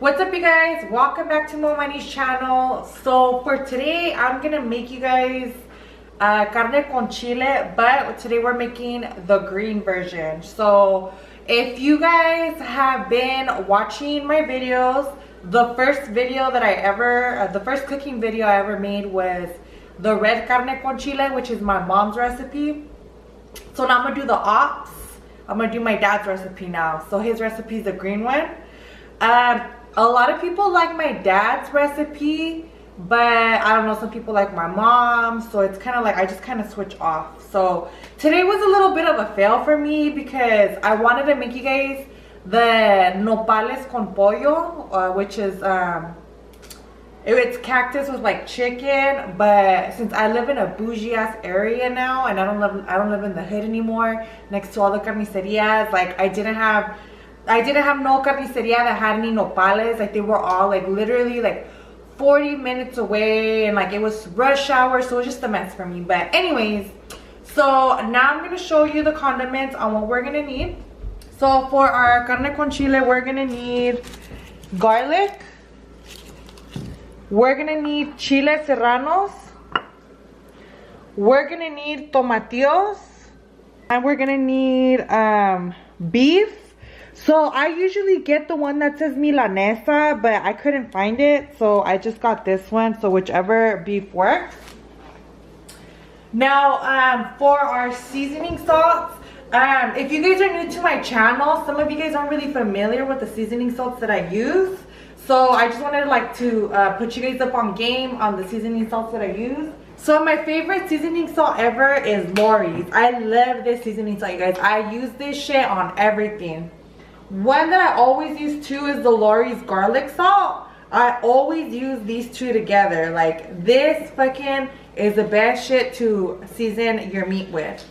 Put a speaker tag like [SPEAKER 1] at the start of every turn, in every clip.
[SPEAKER 1] What's up, you guys? Welcome back to Momani's channel. So for today, I'm gonna make you guys carne con chile, but today we're making the green version. So if you guys have been watching my videos, the first cooking video I ever made was the red carne con chile, which is my mom's recipe. So now I'm gonna do the ops. I'm gonna do my dad's recipe now. So his recipe is the green one. A lot of people like my dad's recipe, but I don't know, some people like my mom, so it's kind of like I just kind of switch off. So today was a little bit of a fail for me because I wanted to make you guys the nopales con pollo, which is it's cactus with like chicken. But since I live in a bougie ass area now and I don't live in the hood anymore next to all the carnicerias, like I didn't have no carniceria that had any nopales. Like they were all like literally like 40 minutes away, and like it was rush hour, so it was just a mess for me. But anyways, so now I'm gonna show you the condiments on what we're gonna need. So for our carne con chile, we're gonna need garlic, we're gonna need chile serranos, we're gonna need tomatillos, and we're gonna need beef. So I usually get the one that says Milanesa, but I couldn't find it, so I just got this one. So whichever beef works. Now for our seasoning salts, if you guys are new to my channel, some of you guys aren't really familiar with the seasoning salts that I use. So I just wanted to put you guys up on game on the seasoning salts that I use. So my favorite seasoning salt ever is LAWRY'S. I love this seasoning salt, you guys. I use this shit on everything. One that I always use too is the LAWRY'S garlic salt. I always use these two together. Like this fucking is the best shit to season your meat with.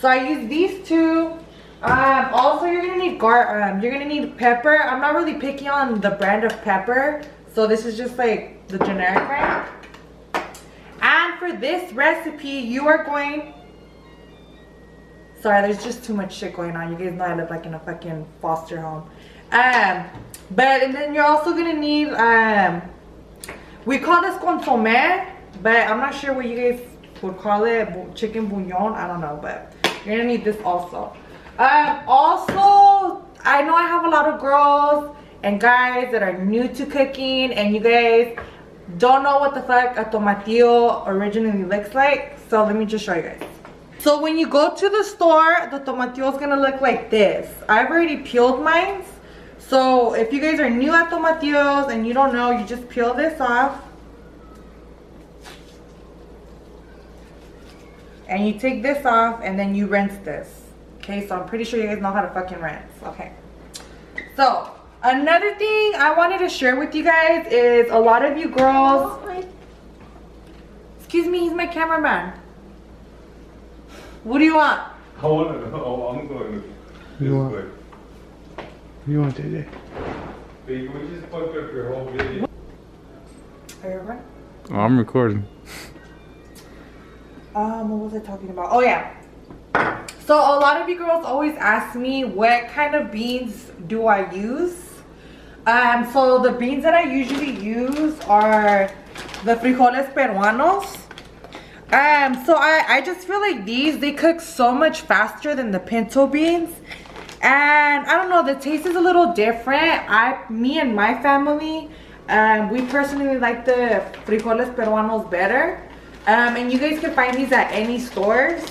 [SPEAKER 1] So I use these two. Also you're gonna need pepper. I'm not really picky on the brand of pepper, so this is just like the generic brand. And for this recipe, you are going... Sorry, there's just too much shit going on. You guys know I live like in a fucking foster home. And then you're also gonna need we call this consommé, but I'm not sure what you guys would call it. Chicken bouillon, I don't know, but you're gonna need this also. Also, I know I have a lot of girls and guys that are new to cooking, and you guys don't know what the fuck a tomatillo originally looks like. So let me just show you guys. So when you go to the store, the tomatillo is gonna look like this. I've already peeled mine. So if you guys are new at tomatillos and you don't know, you just peel this off. And you take this off and then you rinse this. Okay, so I'm pretty sure you guys know how to fucking rinse. Okay. So another thing I wanted to share with you guys is a lot of you girls... Excuse me, he's my cameraman. What do you want?
[SPEAKER 2] I want to know. I'm going this way.
[SPEAKER 3] You want JJ?
[SPEAKER 2] Baby, we just fucked up your whole video.
[SPEAKER 1] Are you recording?
[SPEAKER 3] Oh, I'm recording.
[SPEAKER 1] What was I talking about? Oh yeah. So a lot of you girls always ask me what kind of beans do I use. So the beans that I usually use are the frijoles peruanos. So I just feel like they cook so much faster than the pinto beans, and I don't know, the taste is a little different. Me and my family, we personally like the frijoles peruanos better. And you guys can find these at any stores.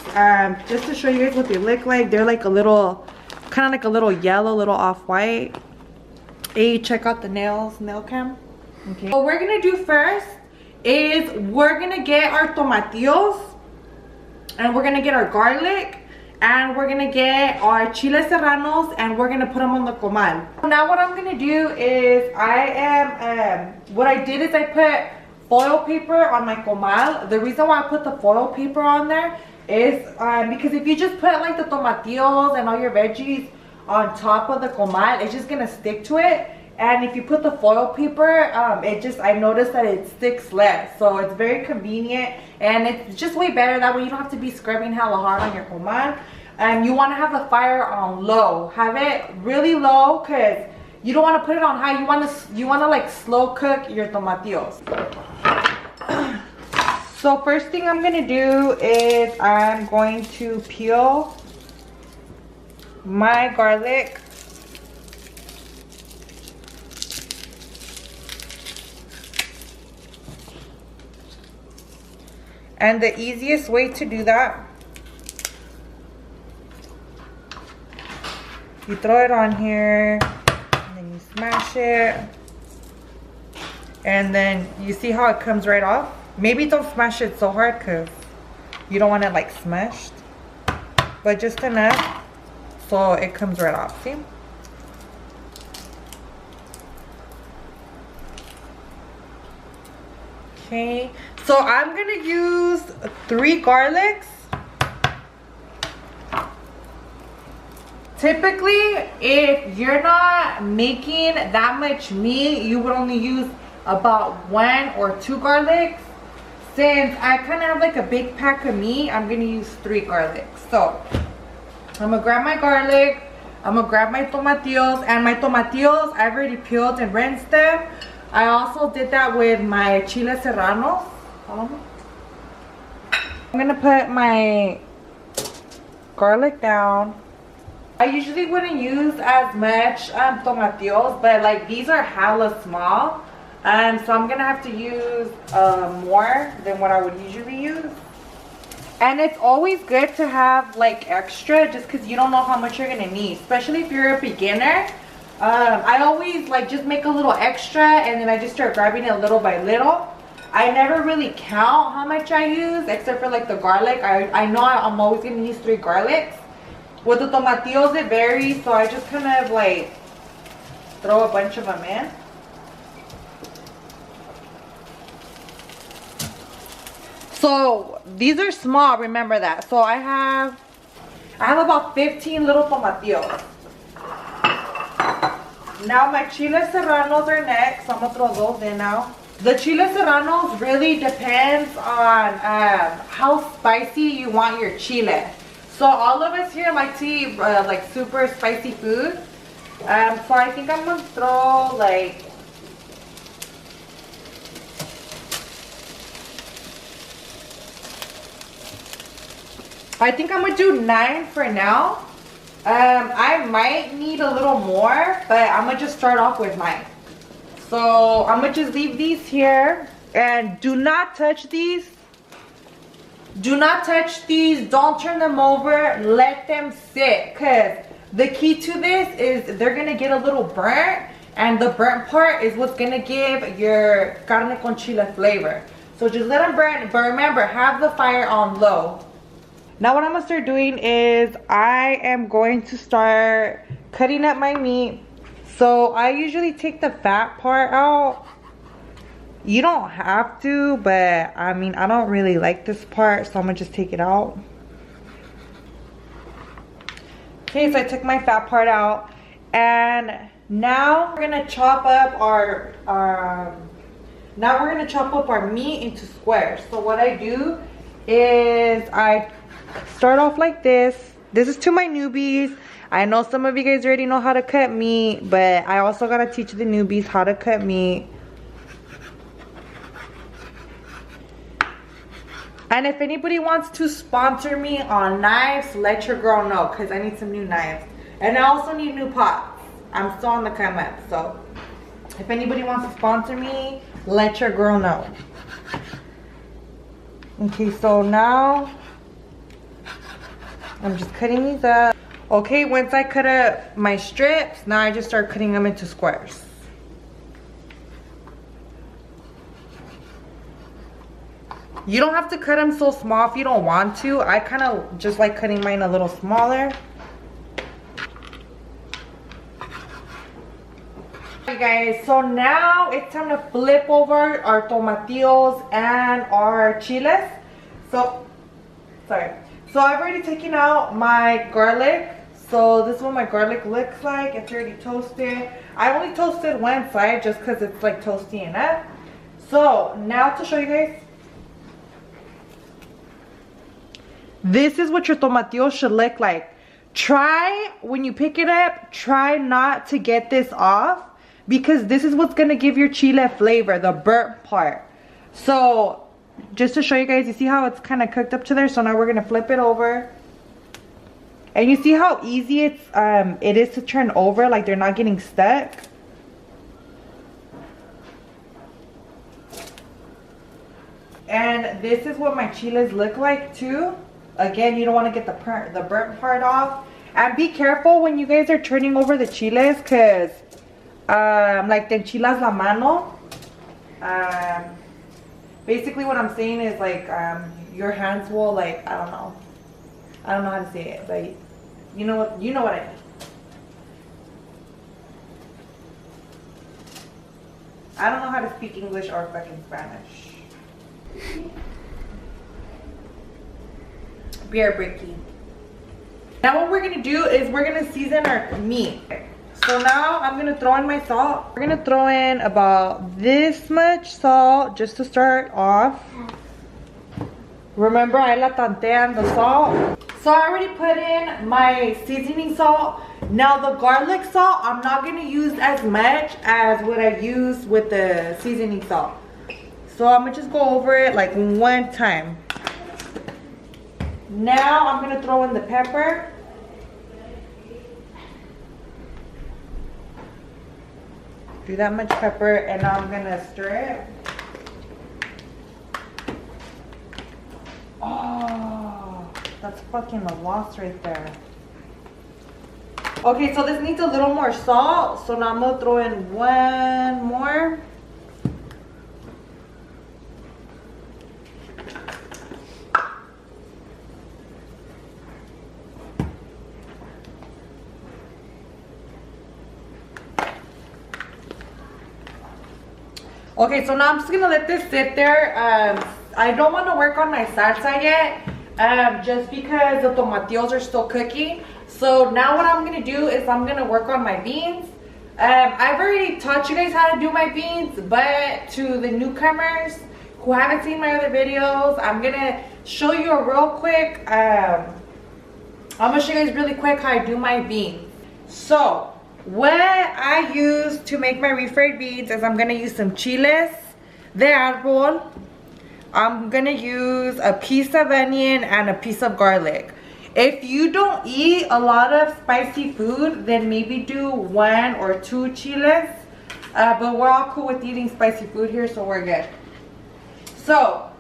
[SPEAKER 1] Just to show you guys what they look like, they're like a little, kind of like a little yellow, little off-white. Hey, check out the nail cam. Okay. What we're gonna do first is we're gonna get our tomatillos, and we're gonna get our garlic, and we're gonna get our chile serranos, and we're gonna put them on the comal. Now what I'm gonna do is what I did is I put foil paper on my comal. The reason why I put the foil paper on there is because if you just put like the tomatillos and all your veggies on top of the comal, it's just gonna stick to it. And if you put the foil paper, I noticed that it sticks less. So it's very convenient, and it's just way better. That way you don't have to be scrubbing hella hard on your comal. You want to have the fire on low. Have it really low, because you don't want to put it on high. You want to like slow cook your tomatillos. So first thing I'm gonna do is I'm going to peel my garlic. And the easiest way to do that, you throw it on here, and then you smash it. And then you see how it comes right off? Maybe don't smash it so hard because you don't want it like smashed. But just enough so it comes right off, see? Okay, so I'm gonna use 3 garlics. Typically, if you're not making that much meat, you would only use about 1 or 2 garlics. Since I kind of have like a big pack of meat, I'm gonna use 3 garlics. So I'm gonna grab my garlic, I'm gonna grab my tomatillos, and my tomatillos I've already peeled and rinsed them. I also did that with my chile serranos. I'm gonna put my garlic down. I usually wouldn't use as much tomatillos, but like these are hella small. So I'm gonna have to use more than what I would usually use. And it's always good to have like extra just because you don't know how much you're gonna need, especially if you're a beginner. I always like just make a little extra and then I just start grabbing it little by little. I never really count how much I use except for like the garlic. I know I'm always gonna use 3 garlics. With the tomatillos it varies, so I just kind of like throw a bunch of them in. So these are small, remember that. So I have about 15 little tomatillos. Now my chile serranos are next. I'm gonna throw those in now. The chile serranos really depends on how spicy you want your chile. So all of us here like to eat like super spicy food. So I think I'm gonna throw like I'm gonna do 9 for now. I might need a little more, but I'm gonna just start off with 9. So I'm gonna just leave these here and do not touch these. Do not touch these, don't turn them over, let them sit, because the key to this is they're gonna get a little burnt, and the burnt part is what's gonna give your carne con chile flavor. So just let them burn, but remember, have the fire on low. Now what I'm gonna start doing is I am going to start cutting up my meat. So I usually take the fat part out. You don't have to, but I mean, I don't really like this part, so I'm gonna just take it out. Okay, so I took my fat part out, and now we're gonna chop up our meat into squares. So what I do is I start off like this. This is to my newbies. I know some of you guys already know how to cut meat, but I also gotta teach the newbies how to cut meat. And if anybody wants to sponsor me on knives, let your girl know, because I need some new knives. And I also need new pots. I'm still on the come up, so if anybody wants to sponsor me, let your girl know. Okay, so now I'm just cutting these up. Okay, once I cut up my strips, now I just start cutting them into squares. You don't have to cut them so small if you don't want to. I kind of just like cutting mine a little smaller. Alright guys, so now it's time to flip over our tomatillos and our chiles. So I've already taken out my garlic. So this is what my garlic looks like. It's already toasted. I only toasted one side just because it's like toasty enough. So now to show you guys. This is what your tomatillos should look like. try, when you pick it up, try not to get this off, because this is what's gonna give your chile flavor, the burnt part. So just to show you guys, you see how it's kind of cooked up to there? So now we're gonna flip it over. And you see how easy it is to turn over, like they're not getting stuck. And this is what my chiles look like too. Again, you don't want to get the burnt part off. And be careful when you guys are turning over the chiles, because like the enchilas la mano. Basically what I'm saying is like your hands will, like, I don't know how to say it, but you know what I mean. I don't know how to speak English or fucking Spanish. Beer breaking. Now what we're gonna do is we're gonna season our meat. So now I'm gonna throw in my salt. We're gonna throw in about this much salt just to start off. Remember, I la tantean the salt. So I already put in my seasoning salt. Now the garlic salt, I'm not gonna use as much as what I use with the seasoning salt. So I'm gonna just go over it like one time. Now I'm gonna throw in the pepper. Do that much pepper, and now I'm gonna stir it. Oh, that's fucking a loss right there. Okay, so this needs a little more salt, so now I'm gonna throw in one more. Okay, so now I'm just gonna let this sit there. I don't want to work on my salsa yet, just because the tomatillos are still cooking. So now what I'm gonna do is I'm gonna work on my beans. I've already taught you guys how to do my beans, but to the newcomers who haven't seen my other videos, I'm gonna show you a real quick. I'm gonna show you guys really quick how I do my beans. So what I use to make my refried beans is I'm gonna use some chiles de árbol. I'm gonna use a piece of onion and a piece of garlic. If you don't eat a lot of spicy food, then maybe do 1 or 2 chiles. But we're all cool with eating spicy food here, so we're good. So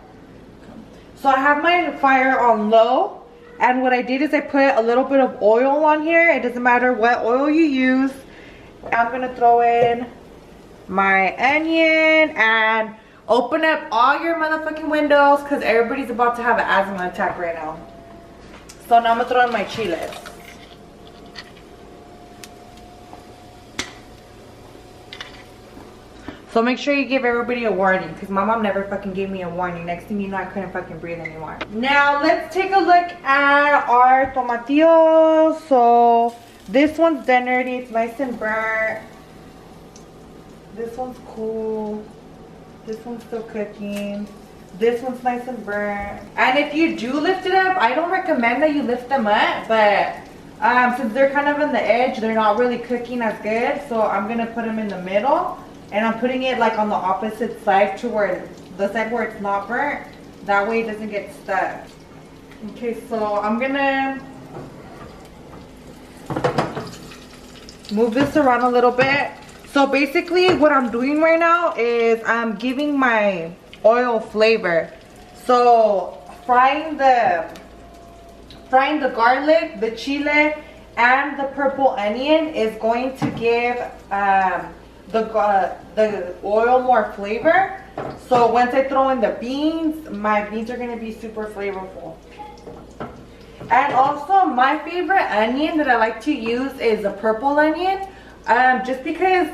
[SPEAKER 1] I have my fire on low. And what I did is I put a little bit of oil on here. It doesn't matter what oil you use. I'm gonna throw in my onion and open up all your motherfucking windows, because everybody's about to have an asthma attack right now. So now I'm gonna throw in my chiles. So make sure you give everybody a warning, because my mom never fucking gave me a warning. Next thing you know, I couldn't fucking breathe anymore. Now let's take a look at our tomatillos. So this one's done already. It's nice and burnt. This one's cool. This one's still cooking. This one's nice and burnt. And if you do lift it up, I don't recommend that you lift them up, but since they're kind of on the edge, they're not really cooking as good. So I'm gonna put them in the middle. And I'm putting it like on the opposite side to where the side where it's not burnt. That way it doesn't get stuck. Okay, so I'm gonna move this around a little bit. So basically what I'm doing right now is I'm giving my oil flavor. So frying the garlic, the chile, and the purple onion is going to give the oil more flavor. So once I throw in the beans, my beans are going to be super flavorful. And also my favorite onion that I like to use is the purple onion, just because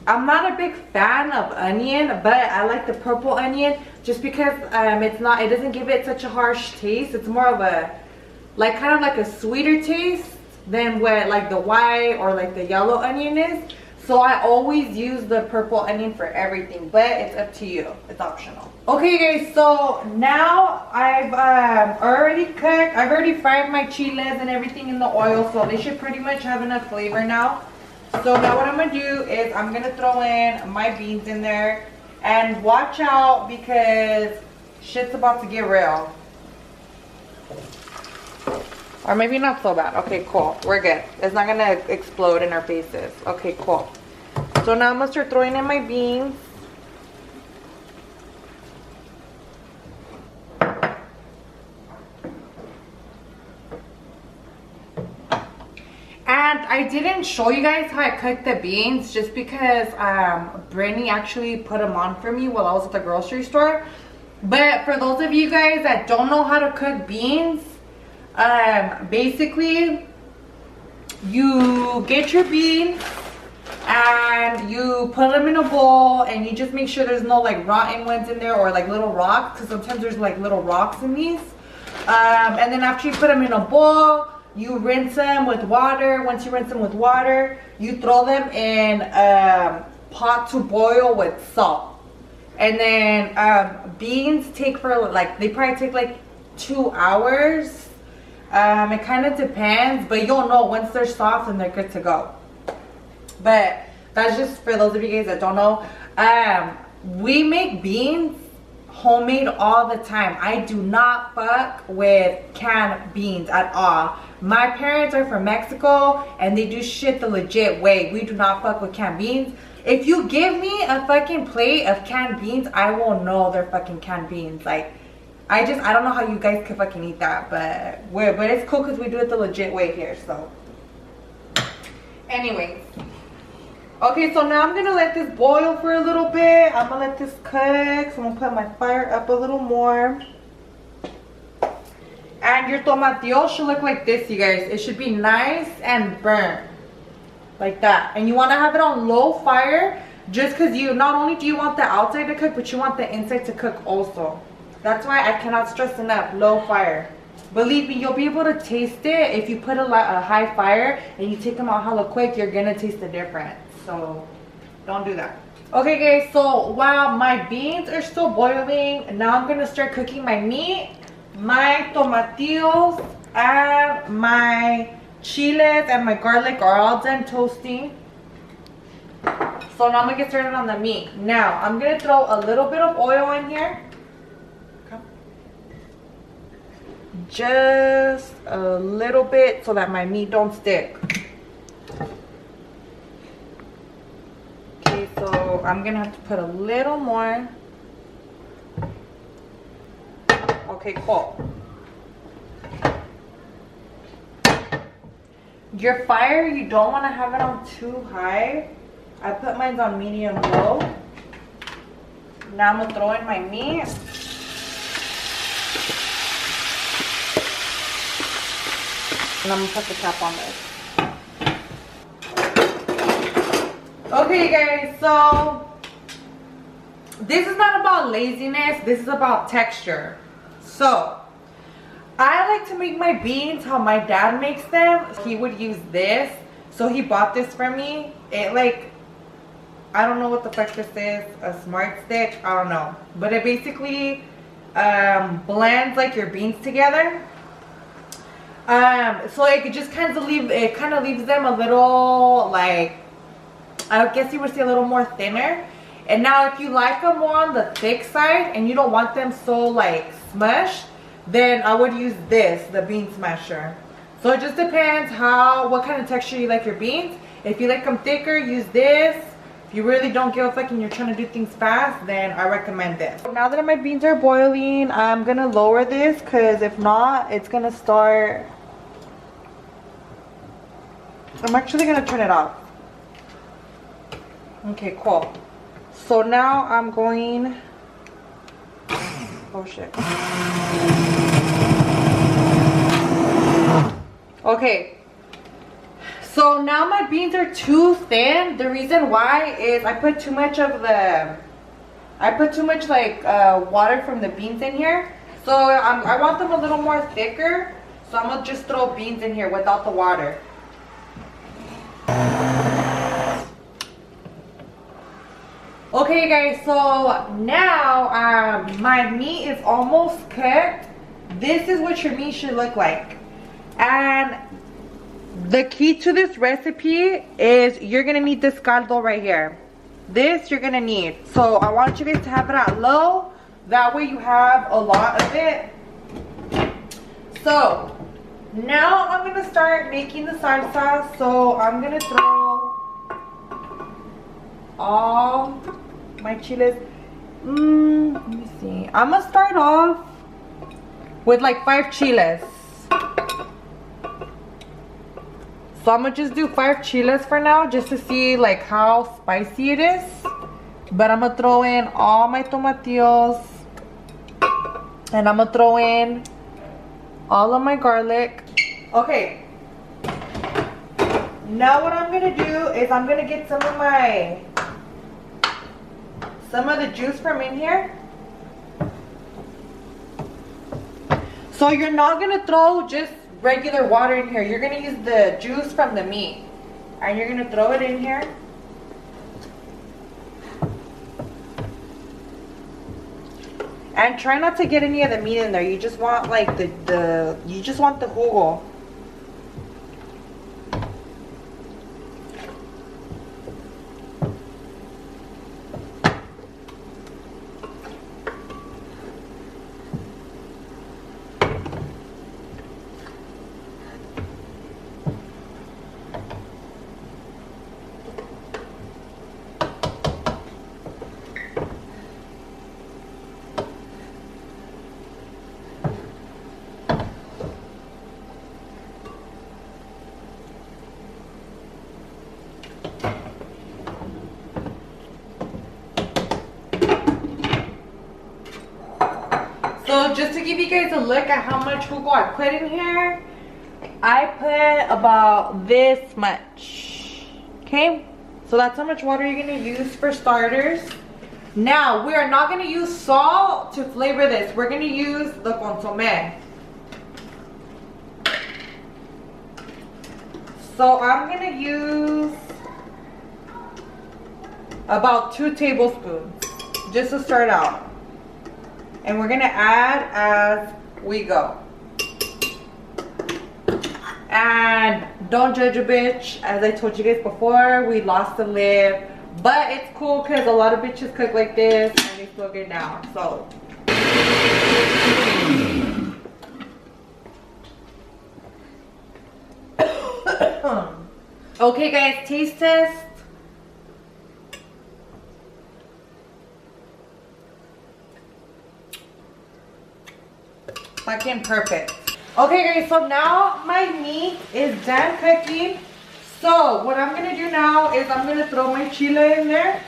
[SPEAKER 1] I'm not a big fan of onion, but I like the purple onion just because it doesn't give it such a harsh taste. It's more of a kind of like a sweeter taste than what like the white or like the yellow onion is. So I always use the purple onion for everything, but it's up to you. It's optional. Okay guys, so now I've already cooked. I've already fried my chiles and everything in the oil, so they should pretty much have enough flavor now. So now what I'm gonna do is I'm gonna throw in my beans in there, and watch out because shit's about to get real. Or maybe not so bad. Okay, cool. We're good. It's not gonna explode in our faces. Okay, cool. So now I'm gonna start throwing in my beans. And I didn't show you guys how I cooked the beans just because Brittany actually put them on for me while I was at the grocery store. But for those of you guys that don't know how to cook beans, basically you get your beans and you put them in a bowl, and you just make sure there's no like rotten ones in there or like little rocks, because sometimes there's like little rocks in these. And then after you put them in a bowl, you rinse them with water. Once you rinse them with water, you throw them in a pot to boil with salt. And then beans take for like, they probably take like 2 hours. It kind of depends, but you'll know once they're soft and they're good to go. But that's just for those of you guys that don't know. We make beans homemade all the time. I do not fuck with canned beans at all. My parents are from Mexico and they do shit the legit way. We do not fuck with canned beans. If you give me a fucking plate of canned beans, I will know they're fucking canned beans. Like, I don't know how you guys can fucking eat that, but it's cool because we do it the legit way here. So anyways, okay, so now I'm gonna let this boil for a little bit. I'm gonna let this cook. So I'm gonna put my fire up a little more. And your tomatillo should look like this, you guys. It should be nice and burnt like that. And you want to have it on low fire, just because you not only do you want the outside to cook, but you want the inside to cook also. That's why I cannot stress enough, low fire. Believe me, you'll be able to taste it. If you put a high fire and you take them out hella quick, you're gonna taste the difference. So don't do that. Okay guys, so while my beans are still boiling, now I'm gonna start cooking my meat. My tomatillos and my chiles and my garlic are all done toasting. So now I'm gonna get started on the meat. Now I'm gonna throw a little bit of oil in here. Just a little bit so that my meat don't stick. Okay, so I'm gonna have to put a little more. Okay, cool. Your fire, you don't want to have it on too high. I put mine on medium low. Now I'm gonna throw in my meat. And I'm gonna put the cap on this. Okay guys, so this is not about laziness, this is about texture. So I like to make my beans how my dad makes them. He would use this, so he bought this for me. It like, I don't know what the fuck this is, a smart stick, I don't know, but it basically blends like your beans together. So it just kind of leaves them a little, like, I guess you would say a little more thinner. And now if you like them more on the thick side and you don't want them so like smushed, then I would use this, the bean smasher. So it just depends what kind of texture you like your beans. If you like them thicker, use this. If you really don't give a fuck and you're trying to do things fast, then I recommend this. Now that my beans are boiling, I'm gonna lower this because if not, it's gonna start. I'm actually gonna turn it off. Okay, cool. So now I'm going, oh shit. Okay, so now my beans are too thin. The reason why is I put too much like water from the beans in here. So I want them a little more thicker. So I'm gonna just throw beans in here without the water. Okay guys, so now my meat is almost cooked. This is what your meat should look like. And the key to this recipe is you're gonna need this caldo right here. This you're gonna need. So I want you guys to have it at low. That way you have a lot of it. So now I'm gonna start making the salsa. So I'm gonna throw all my chiles. Let me see. I'm gonna start off with like 5 chiles. So I'm gonna just do 5 chiles for now, just to see like how spicy it is. But I'm gonna throw in all my tomatillos, and I'm gonna throw in all of my garlic. Okay. Now what I'm gonna do is I'm gonna get some of the juice from in here. So you're not gonna throw just regular water in here. You're gonna use the juice from the meat, and you're gonna throw it in here. And try not to get any of the meat in there. You just want like you just want the jugo. So just to give you guys a look at how much jugo I put in here, I put about this much. Okay, so that's how much water you're gonna use for starters. Now we are not gonna use salt to flavor this. We're gonna use the consommé. So I'm gonna use about 2 tablespoons just to start out. And we're gonna add as we go. And don't judge a bitch. As I told you guys before, we lost a lid. But it's cool because a lot of bitches cook like this and they still get down. So okay guys, taste test. Fucking perfect. Okay guys, so now my meat is done cooking. So what I'm gonna do now is I'm gonna throw my chile in there.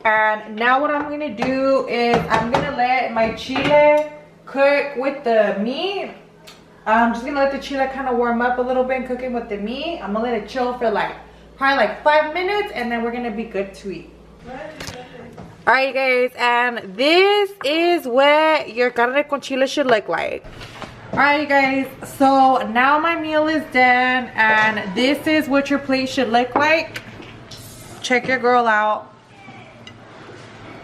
[SPEAKER 1] And now what I'm gonna do is I'm gonna let my chile cook with the meat. I'm just gonna let the chile kind of warm up a little bit and cook it with the meat. I'm gonna let it chill for probably like 5 minutes, and then we're gonna be good to eat. All right guys, and this is what your carne con chile should look like. All right guys, so now my meal is done, and this is what your plate should look like. Check your girl out.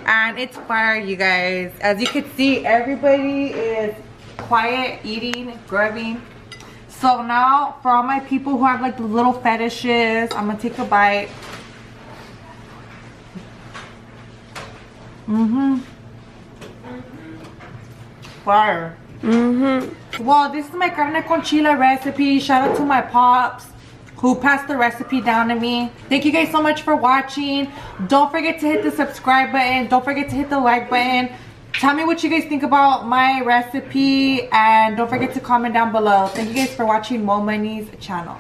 [SPEAKER 1] And it's fire, you guys. As you can see, everybody is quiet, eating, grubbing. So now, for all my people who have like the little fetishes, I'm gonna take a bite. Fire. Well, this is my carne con chile recipe. Shout out to my pops who passed the recipe down to me. Thank you guys so much for watching. Don't forget to hit the subscribe button. Don't forget to hit the like button. Tell me what you guys think about my recipe, and don't forget to comment down below. Thank you guys for watching Mo Money's channel.